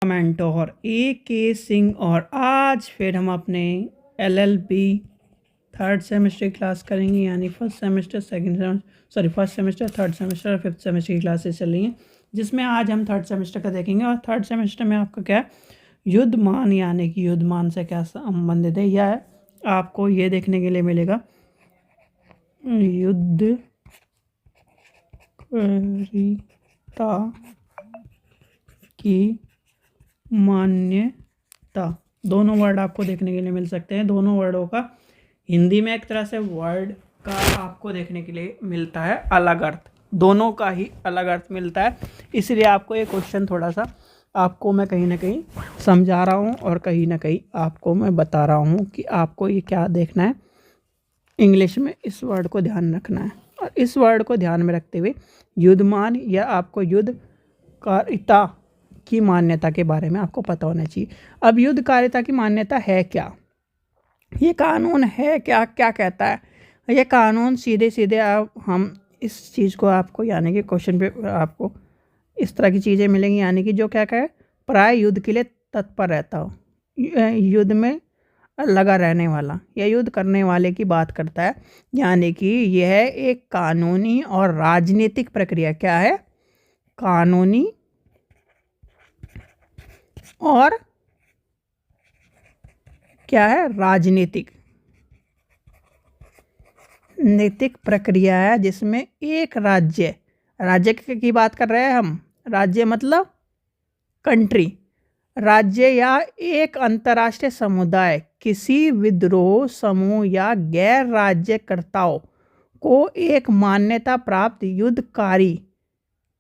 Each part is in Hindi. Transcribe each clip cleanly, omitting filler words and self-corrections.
Mentor A.K. सिंह और आज फिर हम अपने LLB थर्ड सेमेस्टर की क्लास करेंगे, यानी फर्स्ट सेमेस्टर थर्ड सेमेस्टर और फिफ्थ सेमेस्टर की क्लासेस चल रही हैं, जिसमें आज हम थर्ड सेमेस्टर का देखेंगे। और थर्ड सेमेस्टर में आपका क्या है, युद्धमान, यानी कि युद्धमान से क्या संबंधित है, या आपको ये देखने के लिए मिलेगा युद्धकारिता की मान्यता। दोनों वर्ड आपको देखने के लिए मिल सकते हैं। दोनों वर्डों का हिंदी में एक तरह से वर्ड का आपको देखने के लिए मिलता है अलग अर्थ, दोनों का ही अलग अर्थ मिलता है। इसलिए आपको ये क्वेश्चन थोड़ा सा आपको मैं कहीं ना कहीं समझा रहा हूँ और कहीं ना कहीं आपको मैं बता रहा हूँ कि आपको ये क्या देखना है। इंग्लिश में इस वर्ड को ध्यान रखना है, और इस वर्ड को ध्यान में रखते हुए युद्धमान या आपको युद्धकारिता की मान्यता के बारे में आपको पता होना चाहिए। अब युद्धकारिता की मान्यता है क्या, ये कानून है क्या, क्या कहता है ये कानून। सीधे सीधे हम इस चीज़ को आपको, यानी कि क्वेश्चन पे आपको इस तरह की चीज़ें मिलेंगी, यानी कि जो क्या कहे, प्राय युद्ध के लिए तत्पर रहता हो, युद्ध में लगा रहने वाला या युद्ध करने वाले की बात करता है। यानी कि यह एक कानूनी और राजनीतिक प्रक्रिया, क्या है, कानूनी और क्या है, राजनीतिक नैतिक प्रक्रिया है, जिसमें एक राज्य की बात कर रहे हैं हम। राज्य मतलब कंट्री, राज्य या एक अंतर्राष्ट्रीय समुदाय किसी विद्रोह समूह या गैर राज्यकर्ताओं को एक मान्यता प्राप्त युद्धकारी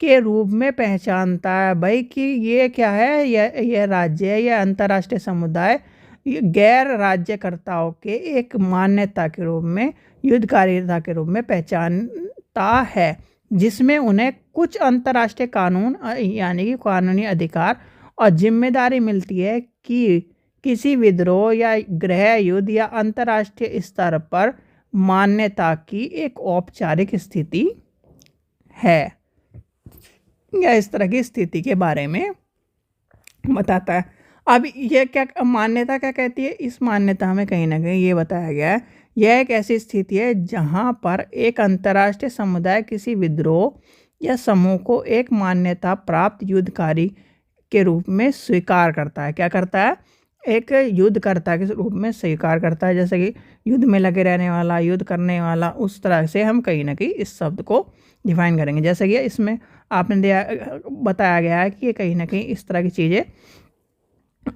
के रूप में पहचानता है। भाई कि ये क्या है, यह राज्य है या अंतर्राष्ट्रीय समुदाय गैर राज्यकर्ताओं के एक मान्यता के रूप में, युद्धकारिता के रूप में पहचानता है, जिसमें उन्हें कुछ अंतर्राष्ट्रीय कानून यानी कि कानूनी अधिकार और जिम्मेदारी मिलती है कि किसी विद्रोह या गृह युद्ध या अंतर्राष्ट्रीय स्तर पर मान्यता की एक औपचारिक स्थिति है, या इस तरह की स्थिति के बारे में बताता है। अब यह क्या मान्यता क्या कहती है, इस मान्यता में कहीं ना कहीं ये बताया गया है, यह एक ऐसी स्थिति है जहां पर एक अंतर्राष्ट्रीय समुदाय किसी विद्रोह या समूह को एक मान्यता प्राप्त युद्धकारी के रूप में स्वीकार करता है। क्या करता है, एक युद्धकर्ता के रूप में स्वीकार करता है, जैसे कि युद्ध में लगे रहने वाला, युद्ध करने वाला, उस तरह से हम कहीं ना कहीं इस शब्द को डिफाइन करेंगे। जैसे कि इसमें आपने बताया गया है कि ये कहीं ना कहीं इस तरह की चीज़ें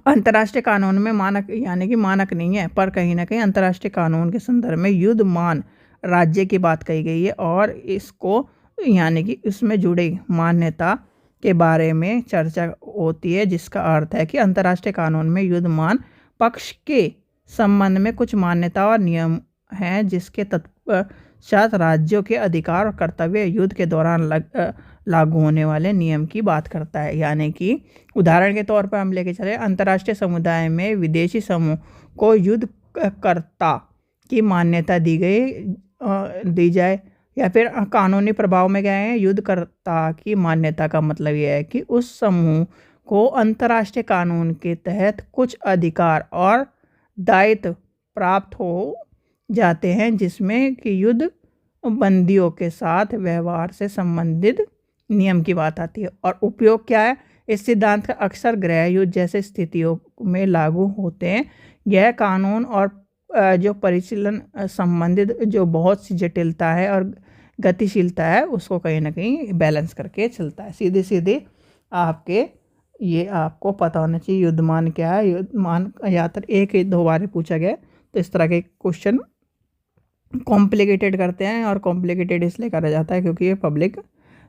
अंतर्राष्ट्रीय कानून में मानक, यानी कि मानक नहीं है, पर कहीं ना कहीं अंतर्राष्ट्रीय कानून के संदर्भ में युद्धमान राज्य की बात कही गई है, और इसको यानी कि इसमें जुड़ी मान्यता के बारे में चर्चा होती है, जिसका अर्थ है कि अंतर्राष्ट्रीय कानून में युद्धमान पक्ष के संबंध में कुछ मान्यता और नियम हैं, जिसके तत्पश्चात राज्यों के अधिकार और कर्तव्य युद्ध के दौरान लागू होने वाले नियम की बात करता है। यानी कि उदाहरण के तौर पर हम लेके चले, अंतर्राष्ट्रीय समुदाय में विदेशी समूह को युद्धकर्ता की मान्यता दी जाए, या फिर कानूनी प्रभाव में गए हैं। युद्धकर्ता की मान्यता का मतलब यह है कि उस समूह को अंतर्राष्ट्रीय कानून के तहत कुछ अधिकार और दायित्व प्राप्त हो जाते हैं, जिसमें कि युद्ध बंदियों के साथ व्यवहार से संबंधित नियम की बात आती है। और उपयोग क्या है, इस सिद्धांत का अक्सर गृह युद्ध जैसे स्थितियों में लागू होते हैं। यह कानून और जो परिचालन संबंधित जो बहुत सी जटिलता है और गतिशीलता है, उसको कहीं ना कहीं बैलेंस करके चलता है। सीधे सीधे ये आपको पता होना चाहिए युद्धमान क्या है। युद्धमान ज़्यादातर एक ही दो बार पूछा गया, तो इस तरह के क्वेश्चन कॉम्प्लिकेटेड करते हैं, और कॉम्प्लिकेटेड इसलिए करा जाता है क्योंकि ये पब्लिक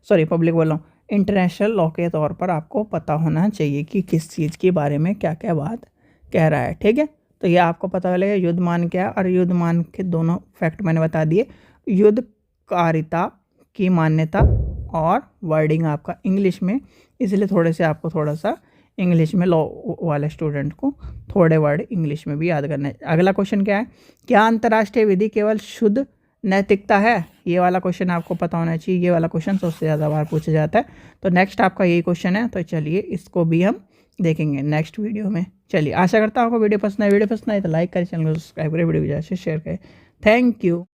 बोल रहा हूँ, इंटरनेशनल लॉ के तौर पर आपको पता होना चाहिए कि किस चीज़ के बारे में क्या क्या बात कह रहा है। ठीक है, तो ये आपको पता चलेगा युद्धमान क्या है, और युद्धमान के दोनों फैक्ट मैंने बता दिए। युद्धकारिता की मान्यता और वर्डिंग आपका इंग्लिश में, इसलिए थोड़ा सा इंग्लिश में लॉ वाले स्टूडेंट को थोड़े वर्ड इंग्लिश में भी याद करना है। अगला क्वेश्चन क्या है, क्या अंतर्राष्ट्रीय विधि केवल शुद्ध नैतिकता है, ये वाला क्वेश्चन आपको पता होना चाहिए। ये वाला क्वेश्चन सबसे ज़्यादा बार पूछा जाता है। तो नेक्स्ट आपका यही क्वेश्चन है, तो चलिए इसको भी हम देखेंगे नेक्स्ट वीडियो में। चलिए, आशा करता हूँ आपको वीडियो पसंद है। वीडियो पसंद आए तो लाइक करें, चैनल को सब्सक्राइब करें, वीडियो को ज़्यादा से शेयर करें। Thank you.